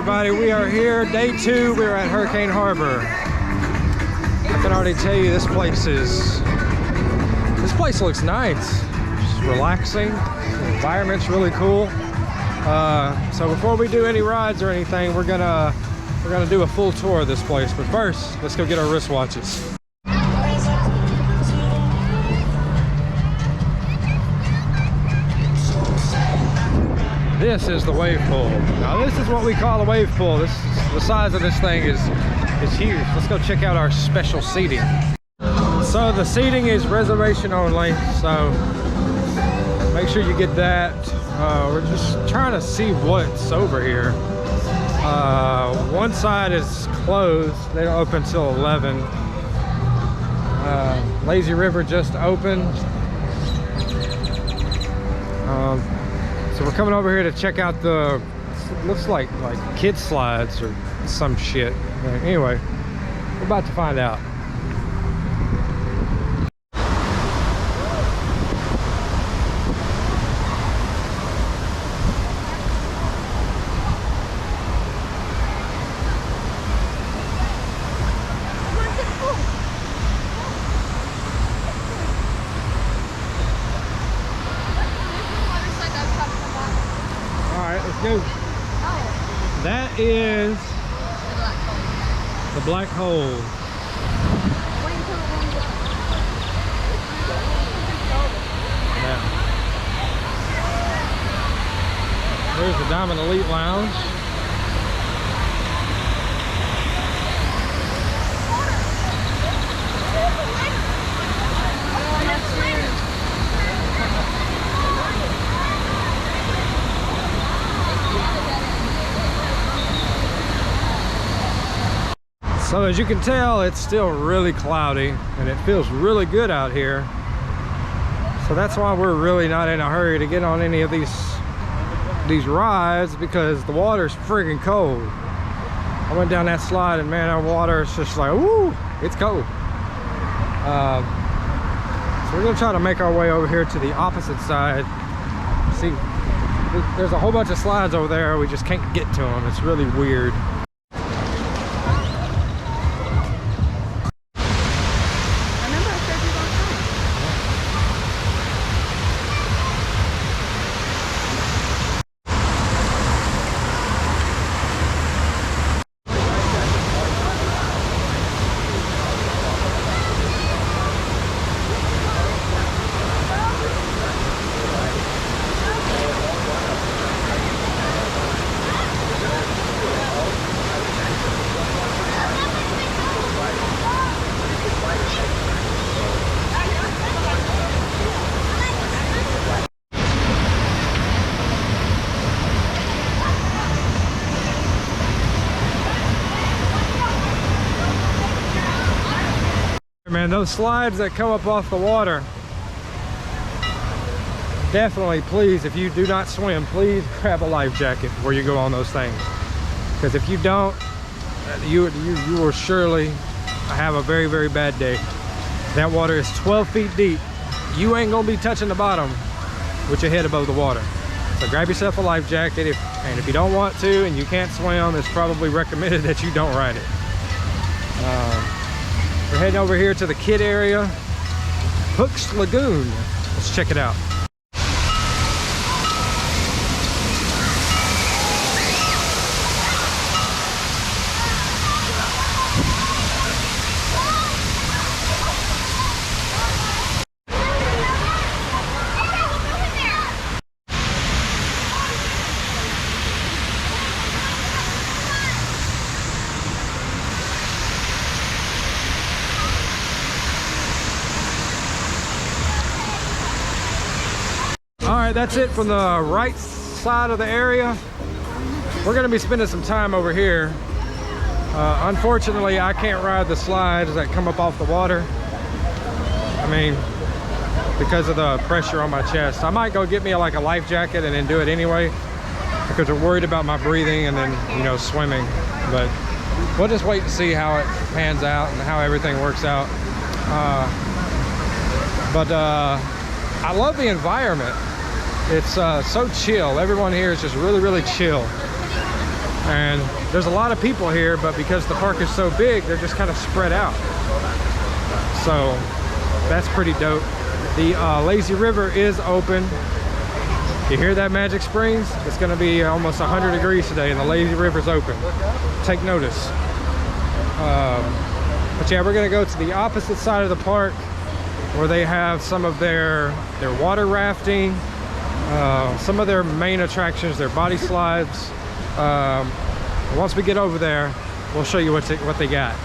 everybody, we are here, day 2. We're at Hurricane Harbor. I can already tell you this place looks nice. Just relaxing. The environment's really cool. So before we do any rides or anything, we're gonna do a full tour of this place. But first, let's go get our wristwatches. This is the wave pool. Now this is what we call a wave pool. The size of this thing is huge. Let's go check out our special seating. So the seating is reservation only, so make sure you get that. We're just trying to see what's over here. One side is closed. They don't open till 11. Lazy River just opened. So we're coming over here to check out the, looks like kid slides or some shit. Anyway, we're about to find out. Go. That is the black hole. Yeah. There's the Diamond Elite Lounge. So as you can tell, it's still really cloudy and it feels really good out here. So that's why we're really not in a hurry to get on any of these rides, because the water's friggin' cold. I went down that slide and man, that water is just like, woo, it's cold. So we're gonna try to make our way over here to the opposite side. See, there's a whole bunch of slides over there. We just can't get to them. It's really weird. Man, those slides that come up off the water, definitely, please, if you do not swim, please grab a life jacket before you go on those things. Because if you don't, you will surely have a very, very bad day. That water is 12 feet deep. You ain't gonna be touching the bottom with your head above the water. So grab yourself a life jacket, and if you don't want to and you can't swim, it's probably recommended that you don't ride it. We're heading over here to the kid area, Hooks Lagoon. Let's check it out. Alright, that's it from the right side of the area. We're going to be spending some time over here. Unfortunately, I can't ride the slides that come up off the water. I mean, because of the pressure on my chest. I might go get me like a life jacket and then do it anyway, because we're worried about my breathing and then, you know, swimming. But we'll just wait and see how it pans out and how everything works out. I love the environment. It's so chill. Everyone here is just really, really chill. And there's a lot of people here, but because the park is so big, they're just kind of spread out. So that's pretty dope. The lazy river is open. You hear that, Magic Springs? It's gonna be almost 100 degrees today and the lazy river's open. Take notice. But yeah, we're gonna go to the opposite side of the park where they have some of their water rafting, some of their main attractions, their body slides. Once we get over there, we'll show you what they got.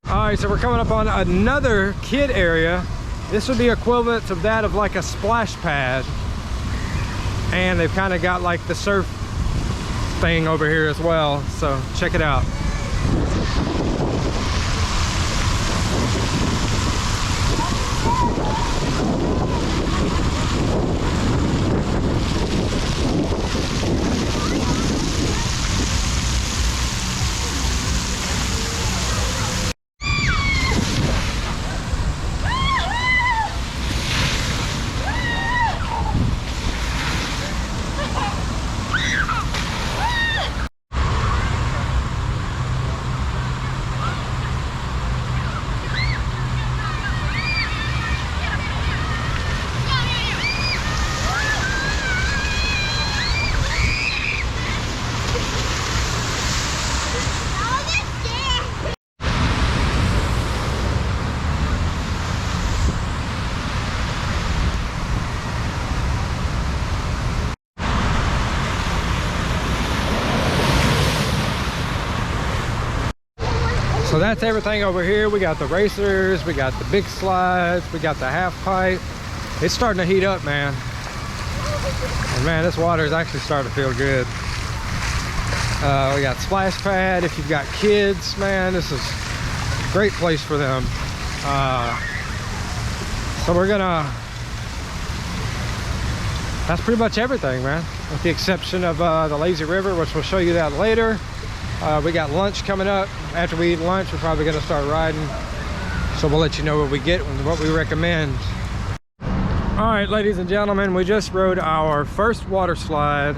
All right, so we're coming up on another kid area. This would be equivalent to that of like a splash pad. And they've kind of got like the surf thing over here as well. So check it out. So that's everything over here. We got the racers, we got the big slides, we got the half pipe. It's starting to heat up, man. And man, this water is actually starting to feel good. We got splash pad. If you've got kids, man, this is a great place for them. So we're gonna, that's pretty much everything, man, with the exception of the lazy river, which we'll show you that later. We got lunch coming up. After we eat lunch, we're probably gonna start riding. So we'll let you know what we get and what we recommend. All right, ladies and gentlemen, we just rode our first water slide.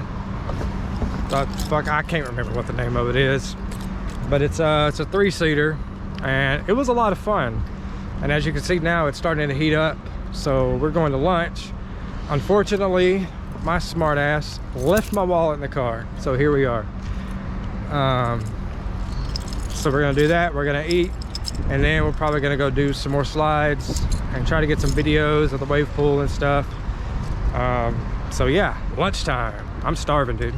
Fuck, I can't remember what the name of it is, but it's a 3-seater, and it was a lot of fun. And as you can see now, it's starting to heat up. So we're going to lunch. Unfortunately, my smart ass left my wallet in the car. So here we are. So we're gonna do that. We're gonna eat, and then we're probably gonna go do some more slides and try to get some videos of the wave pool and stuff. So yeah, lunchtime. I'm starving, dude.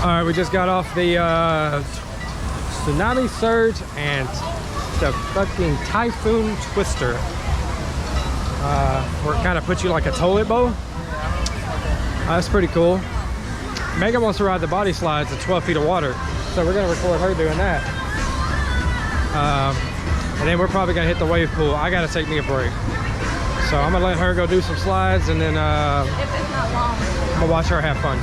All right, we just got off the Tsunami Surge and the fucking Typhoon Twister. Where it kind of puts you like a toilet bowl. That's pretty cool. Megan wants to ride the body slides at 12 feet of water, so we're gonna record her doing that. And then we're probably gonna hit the wave pool. I gotta take me a break. So I'm gonna let her go do some slides, and then if it's not long, I'm gonna watch her have fun.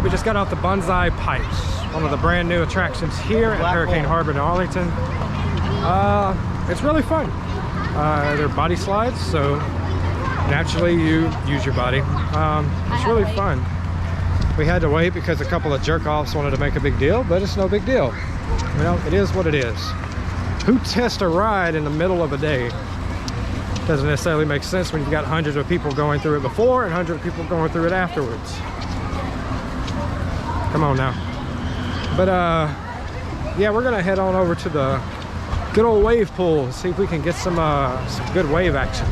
right, we just got off the Banzai Pipes, one of the brand new attractions here at Hurricane Harbor in Arlington. It's really fun. They're body slides, so naturally you use your body. It's really fun. We had to wait because a couple of jerk-offs wanted to make a big deal, but it's no big deal. You know, it is what it is. Who tests a ride in the middle of a day? Doesn't necessarily make sense when you've got hundreds of people going through it before and hundreds of people going through it afterwards. Come on now. But yeah, we're gonna head on over to the good old wave pool, see if we can get some good wave action.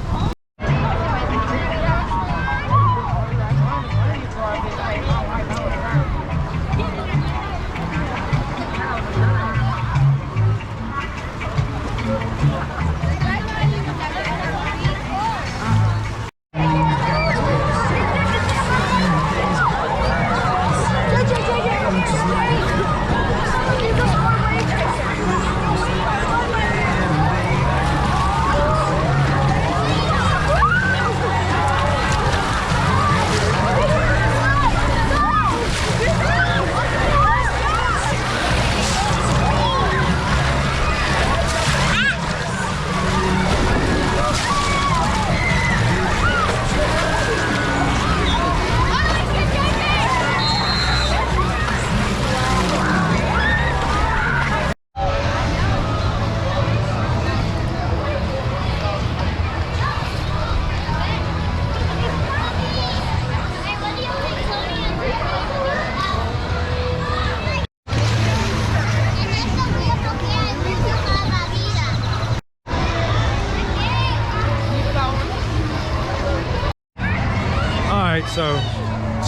So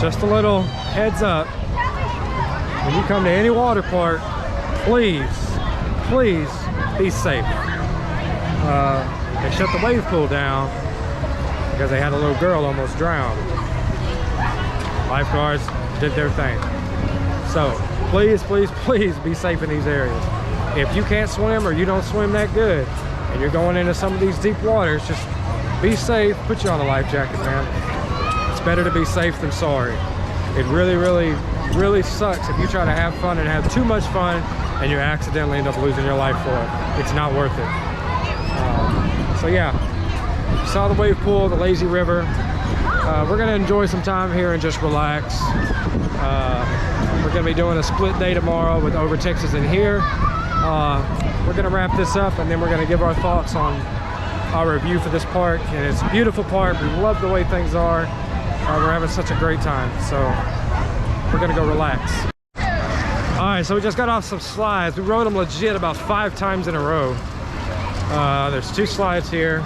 just a little heads up, when you come to any water park, please be safe. They shut the wave pool down because they had a little girl almost drown. Lifeguards did their thing. So please be safe in these areas. If you can't swim or you don't swim that good and you're going into some of these deep waters, just be safe. Put you on a life jacket, man. Better to be safe than sorry. It really sucks if you try to have fun and have too much fun and you accidentally end up losing your life for it. It's not worth it. So yeah, you saw the wave pool, the lazy river. We're gonna enjoy some time here and just relax. We're gonna be doing a split day tomorrow with Over Texas and here. We're gonna wrap this up and then we're gonna give our thoughts on our review for this park. And it's a beautiful park. We love the way things are. We're having such a great time, so we're gonna go relax. All right, so we just got off some slides. We rode them legit about 5 times in a row. There's 2 slides here.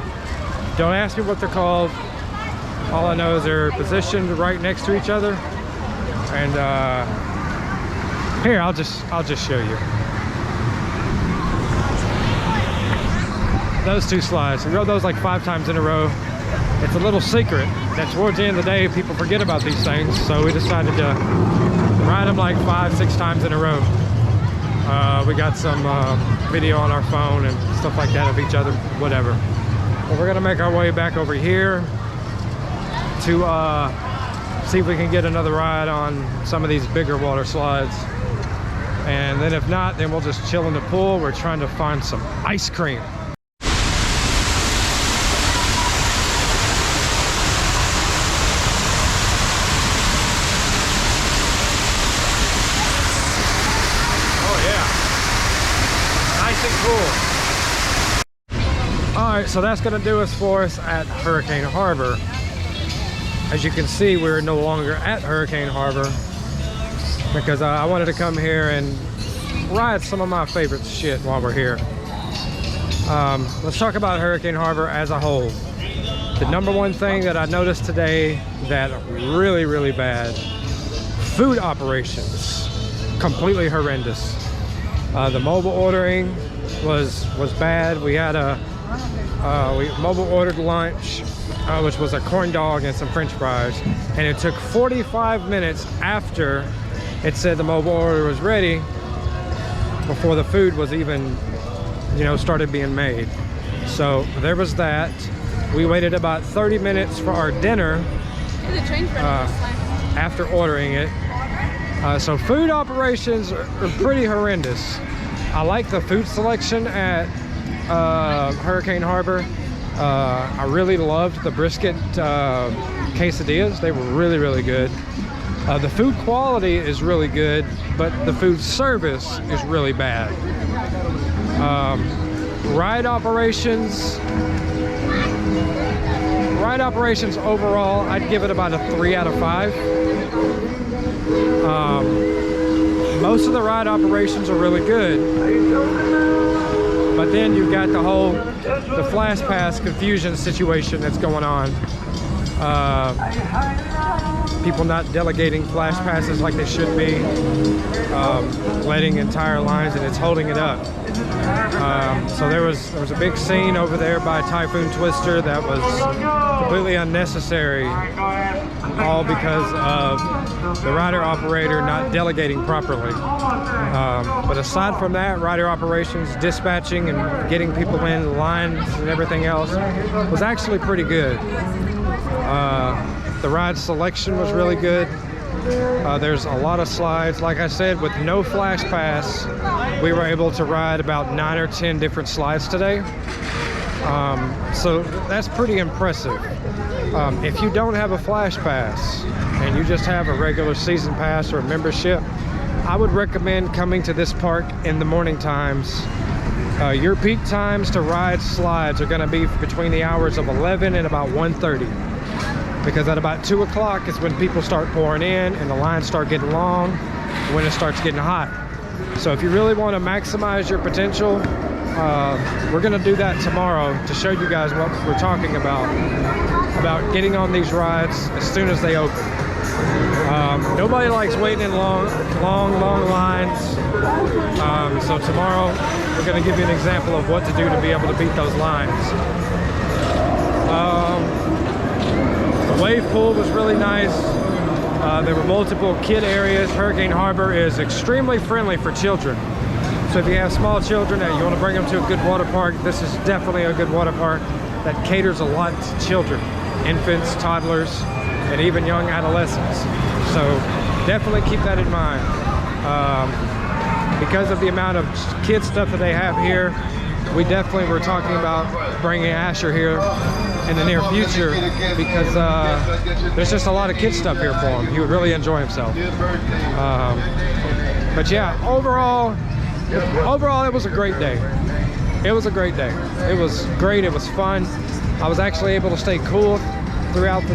Don't ask me what they're called. All I know is they're positioned right next to each other. And here, I'll just show you. Those 2 slides. We rode those like 5 times in a row. It's a little secret that towards the end of the day people forget about these things, so we decided to ride them like 5-6 times in a row. We got some video on our phone and stuff like that of each other, whatever. But we're gonna make our way back over here to see if we can get another ride on some of these bigger water slides. And then if not, then we'll just chill in the pool. We're trying to find some ice cream. Alright, so that's going to do us for us at Hurricane Harbor. As you can see, we're no longer at Hurricane Harbor because I wanted to come here and ride some of my favorite shit while we're here. Let's talk about Hurricane Harbor as a whole. The number one thing that I noticed today that really bad, food operations, completely horrendous. The mobile ordering was bad. We had we mobile ordered lunch, which was a corn dog and some french fries, and it took 45 minutes after it said the mobile order was ready before the food was even, you know, started being made. So there was that. We waited about 30 minutes for our dinner after ordering it, So food operations are pretty horrendous. I like the food selection at Hurricane Harbor. I really loved the brisket quesadillas. They were really, really good. The food quality is really good, but the food service is really bad. Ride operations overall, I'd give it about a 3 out of 5. Most of the ride operations are really good, but then you've got the flash pass confusion situation that's going on. People not delegating flash passes like they should be, letting entire lines, and it's holding it up. So there was a big scene over there by Typhoon Twister that was completely unnecessary, all because of the rider operator not delegating properly. But aside from that, rider operations, dispatching and getting people in lines and everything else was actually pretty good. The ride selection was really good. There's a lot of slides. Like I said, with no flash pass, we were able to ride about 9 or 10 different slides today. So that's pretty impressive. If you don't have a flash pass and you just have a regular season pass or a membership, I would recommend coming to this park in the morning times. Your peak times to ride slides are going to be between the hours of 11 and about 1:30. Because at about 2 o'clock is when people start pouring in and the lines start getting long, when it starts getting hot. So if you really want to maximize your potential, we're going to do that tomorrow to show you guys what we're talking about getting on these rides as soon as they open. Nobody likes waiting in long lines. So tomorrow we're going to give you an example of what to do to be able to beat those lines. The wave pool was really nice. There were multiple kid areas. Hurricane Harbor is extremely friendly for children. So if you have small children and you want to bring them to a good water park, this is definitely a good water park that caters a lot to children, infants, toddlers, and even young adolescents. So definitely keep that in mind. Because of the amount of kid stuff that they have here, we definitely were talking about bringing Asher here in the near future, because there's just a lot of kid stuff here for him. He would really enjoy himself. But yeah, overall it was a great day. It was a great day. It was great. It was fun. I was actually able to stay cool throughout the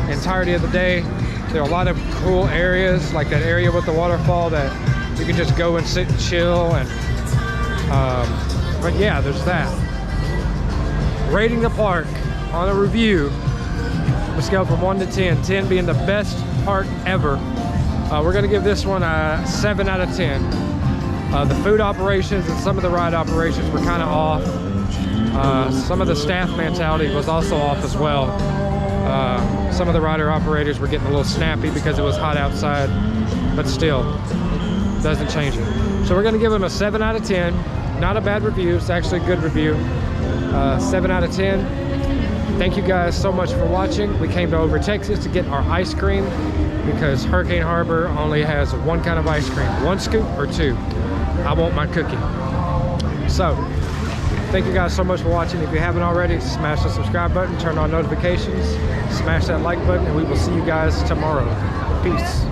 entirety of the day. There are a lot of cool areas, like that area with the waterfall that you can just go and sit and chill. And but yeah, there's that. Rating the park on a review, a scale from 1 to 10, 10 being the best park ever. We're gonna give this one a 7 out of 10. The food operations and some of the ride operations were kind of off. Some of the staff mentality was also off as well. Some of the rider operators were getting a little snappy because it was hot outside, but still, doesn't change it. So we're gonna give them a 7 out of 10. Not a bad review, it's actually a good review. 7 out of 10. Thank you guys so much for watching. We came to Over Texas to get our ice cream because Hurricane Harbor only has one kind of ice cream, 1 scoop or 2. I want my cookie. So, thank you guys so much for watching. If you haven't already, smash the subscribe button, turn on notifications, smash that like button, and we will see you guys tomorrow. Peace.